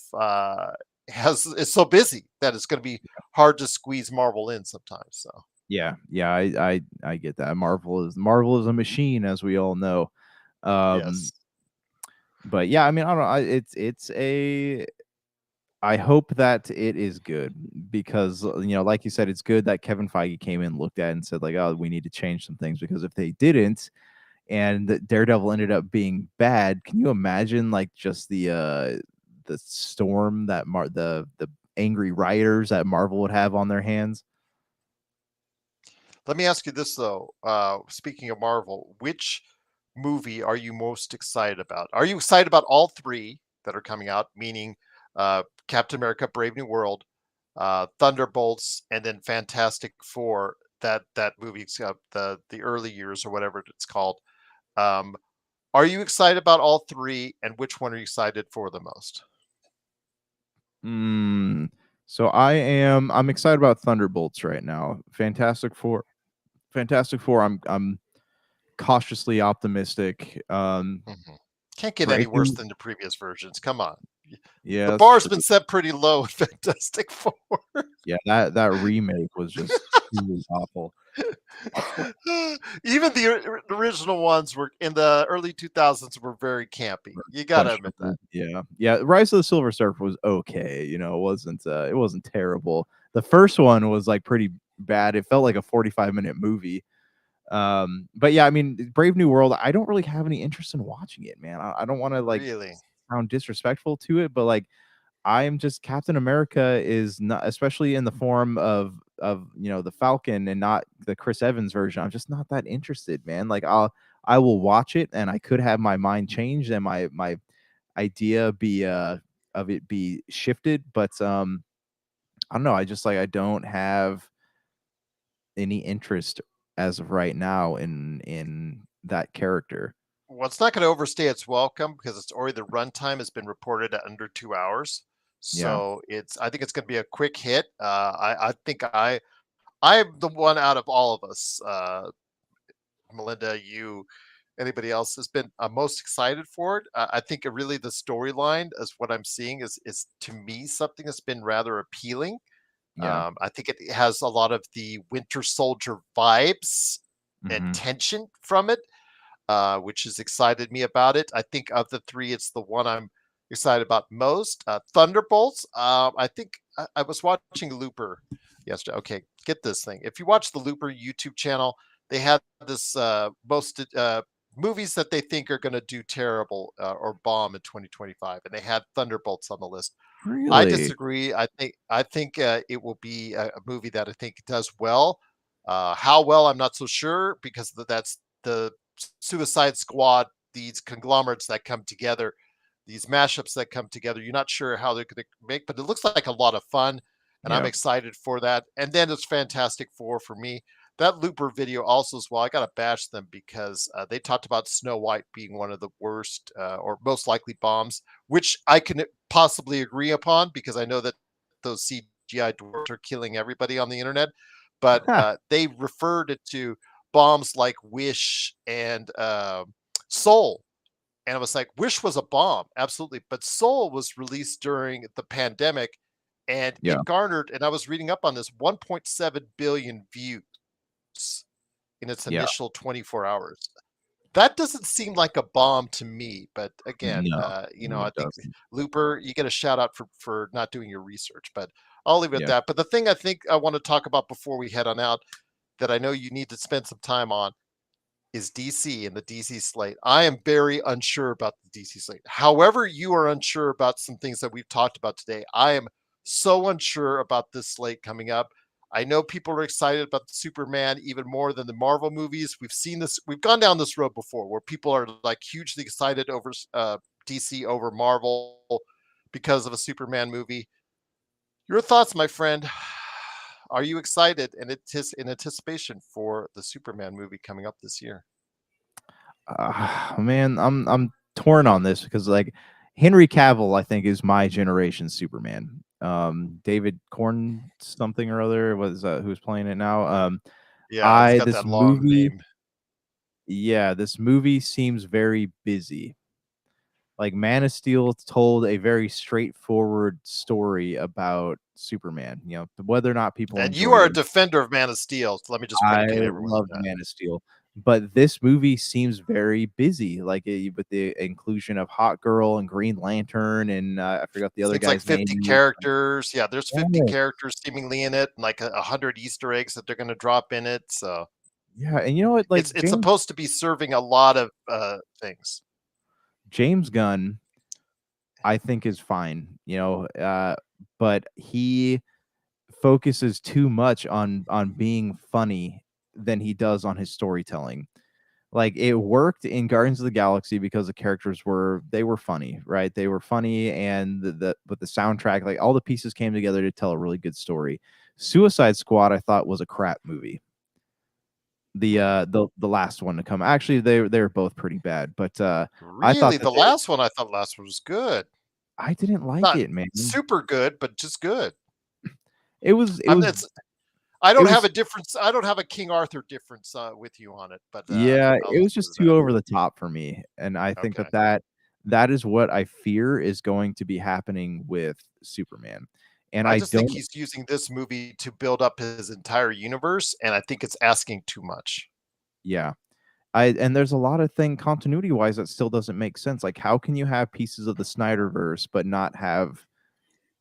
has is so busy that it's going to be hard to squeeze Marvel in sometimes. So yeah, I get that. Marvel is a machine, as we all know. Um, yes. but yeah, I mean, I don't know. It's a. I hope that it is good because like you said, it's good that Kevin Feige came in, looked at, it and said like, oh, we need to change some things because if they didn't, and Daredevil ended up being bad, can you imagine like just the storm that the angry writers that Marvel would have on their hands? Let me ask you this though. Speaking of Marvel, which movie are you most excited about? Are you excited about all three that are coming out, meaning Captain America: Brave New World, Thunderbolts, and then Fantastic Four? That movie, the early years or whatever it's called. Um, are you excited about all three, and which one are you excited for the most? Mm, so I'm excited about Thunderbolts right now. Fantastic Four. I'm cautiously optimistic. Mhm. Can't get any Brave worse New, than the previous versions. Come on, yeah, the that's bar's true. been set pretty low in Fantastic Four. Yeah, that remake was just truly awful. Even the original ones were in the early 2000s were very campy. You gotta admit that. Questionable. Yeah. Yeah, Rise of the Silver Surfer was okay, it wasn't terrible. The first one was, like, pretty bad. It felt like a 45-minute movie. But yeah, I mean, Brave New World, I don't really have any interest in watching it, man. I don't wanna, like, Really. sound disrespectful to it, but, like, I am just Captain America is not, especially in the form of the Falcon and not the Chris Evans version. I'm just not that interested, man. Like I will watch it and I could have my mind changed and my idea be of it be shifted, but I don't know. I just like I don't have any interest as of right now in that character. Well, it's not going to overstay its welcome because it's already the runtime has been reported at under 2 hours. Yeah. So I think it's going to be a quick hit. I think I'm the one out of all of us, Melinda, you, anybody else has been most excited for it. I think really the storyline is what I'm seeing is to me something that's been rather appealing. Yeah. I think it has a lot of the Winter Soldier vibes and Hmm. tension from it, which has excited me about it. I think of the three, it's the one I'm excited about most. Thunderbolts. I think I was watching Looper yesterday. Okay, get this thing. If you watch the Looper YouTube channel, they had this most movies that they think are going to do terrible or bomb in 2025, and they had Thunderbolts on the list. I Really? disagree. I think it will be a movie that I think does well. How well, I'm not so sure because that's the Suicide Squad. These conglomerates that come together, these mashups that come together. You're not sure how they're going to make, but it looks like a lot of fun, and I'm Yeah. excited for that. And then it's Fantastic Four for me. That Looper video also as well. I got to bash them because they talked about Snow White being one of the worst or most likely bombs, which I can possibly agree upon because I know that those CGI dwarfs are killing everybody on the internet. But they referred it to bombs like Wish and Soul. And I was like, Wish was a bomb, absolutely. But Soul was released during the pandemic and Yeah. it garnered, and I was reading up on this, 1.7 billion views in its Yeah. initial 24 hours. That doesn't seem like a bomb to me, but again, No. I No, it think doesn't. Looper, you get a shout out for not doing your research, but I'll leave it at Yeah. that. But the thing I think I want to talk about before we head on out that I know you need to spend some time on is DC and the DC slate. I am very unsure about the DC slate. However, you are unsure about some things that we've talked about today. I am so unsure about this slate coming up. I know people are excited about the Superman even more than the Marvel movies. We've seen this, we've gone down this road before where people are like hugely excited over DC over Marvel because of a Superman movie. Your thoughts, my friend? Are you excited and in anticipation for the Superman movie coming up this year? Man, I'm torn on this because like Henry Cavill, I think, is my generation Superman. David Corn something or other was who's playing it now. Yeah, it's I got this that long movie, name. yeah, this movie seems very busy. Like Man of Steel told a very straightforward story about Superman. You know, whether or not people And you enjoyed are it. a defender of Man of Steel. So let me just I predicate everyone with love that. Man of Steel, but this movie seems very busy, like, with the inclusion of Hot Girl and Green Lantern, and, I forgot the other Seems like guy's 50 name. characters. Yeah, there's 50 Yeah, characters seemingly in it, and like 100 Easter eggs that they're going to drop in it. So yeah, and you know what? Like, it's supposed to be serving a lot of things. James Gunn, I think, is fine, but he focuses too much on being funny than he does on his storytelling. Like, it worked in Guardians of the Galaxy because the characters were funny, right? They were funny, and with the soundtrack, like, all the pieces came together to tell a really good story. Suicide Squad, I thought, was a crap movie. The last one to come. Actually, they were both pretty bad, but, I thought Really, that the last one, I thought last one was good. I didn't like Not it, man. super good, but just good. It was it I'm was it's I it don't have was a difference. I don't have a King Arthur difference with you on it, but Yeah, I'll it was just leave just it at too that. over the top for me, and I think Okay. that is what I fear is going to be happening with Superman, and I I just think don't. he's using this movie to build up his entire universe, and I think it's asking too much. Yeah. And there's a lot of thing continuity-wise that still doesn't make sense, like, how can you have pieces of the Snyderverse but not have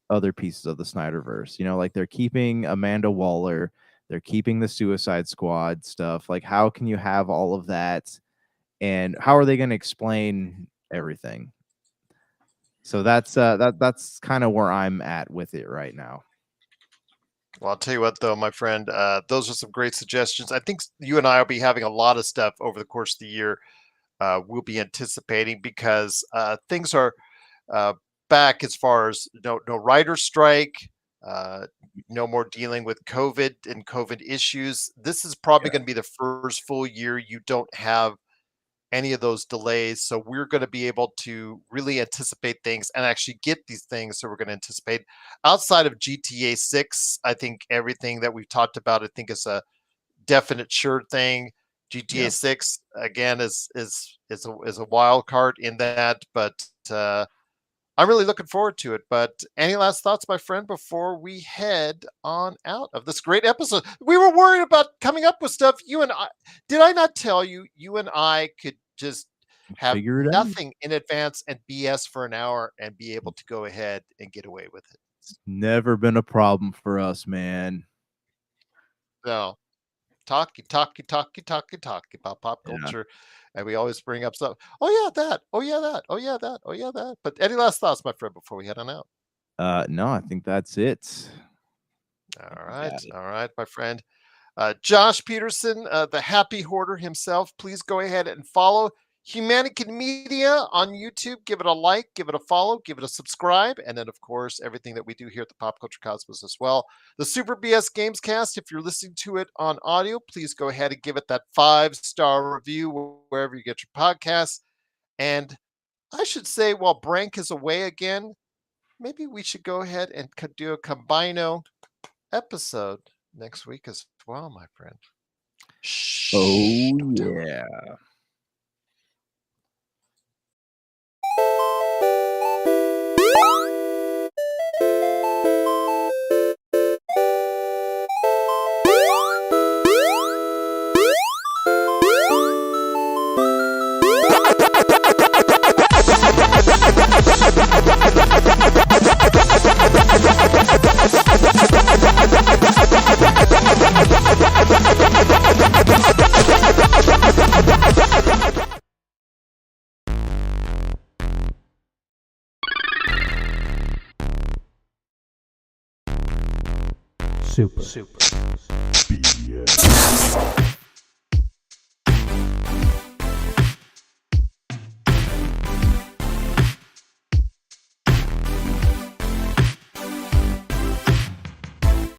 other pieces of the Snyderverse? Like, they're keeping Amanda Waller, they're keeping the Suicide Squad stuff, like, how can you have all of that, and how are they gonna explain everything? So that's kinda where I'm at with it right now. Well, I'll tell you what, though, my friend, those are some great suggestions. I think you and I will be having a lot of stuff over the course of the year. We'll be anticipating because things are uh, back as far as no writer strike, uh, no more dealing with COVID and COVID issues. This is probably Yeah, going to be the first full year you don't have any of those delays. So we're going to be able to really anticipate things and actually get these things. So we're going to anticipate outside of GTA 6. I think everything that we've talked about, I think is a definite sure thing. GTA yeah. 6 again is a wild card in that, but I'm really looking forward to it. But any last thoughts, my friend, before we head on out of this great episode? We were worried about coming up with stuff. You and I, did I not tell you, you and I could just have Figure it out. nothing in advance and BS for an hour and be able to go ahead and get away with it? It's never been a problem for us, man. So talky about pop Yeah. culture, and we always bring up stuff. Oh yeah, that. Oh yeah, that. Oh yeah, that. Oh yeah, that. But any last thoughts, my friend, before we head on out? No, I think that's it. I think we got it. All right, my friend. Josh Peterson, the happy hoarder himself, please go ahead and follow Humanican Media on YouTube. Give it a like, give it a follow, give it a subscribe, and then, of course, everything that we do here at the Pop Culture Cosmos as well. The Super BS Gamescast, if you're listening to it on audio, please go ahead and give it that 5-star review wherever you get your podcasts. And I should say, while Brank is away again, maybe we should go ahead and do a combino episode next week as well, my friend. Shh, Oh, don't tell her. yeah. super.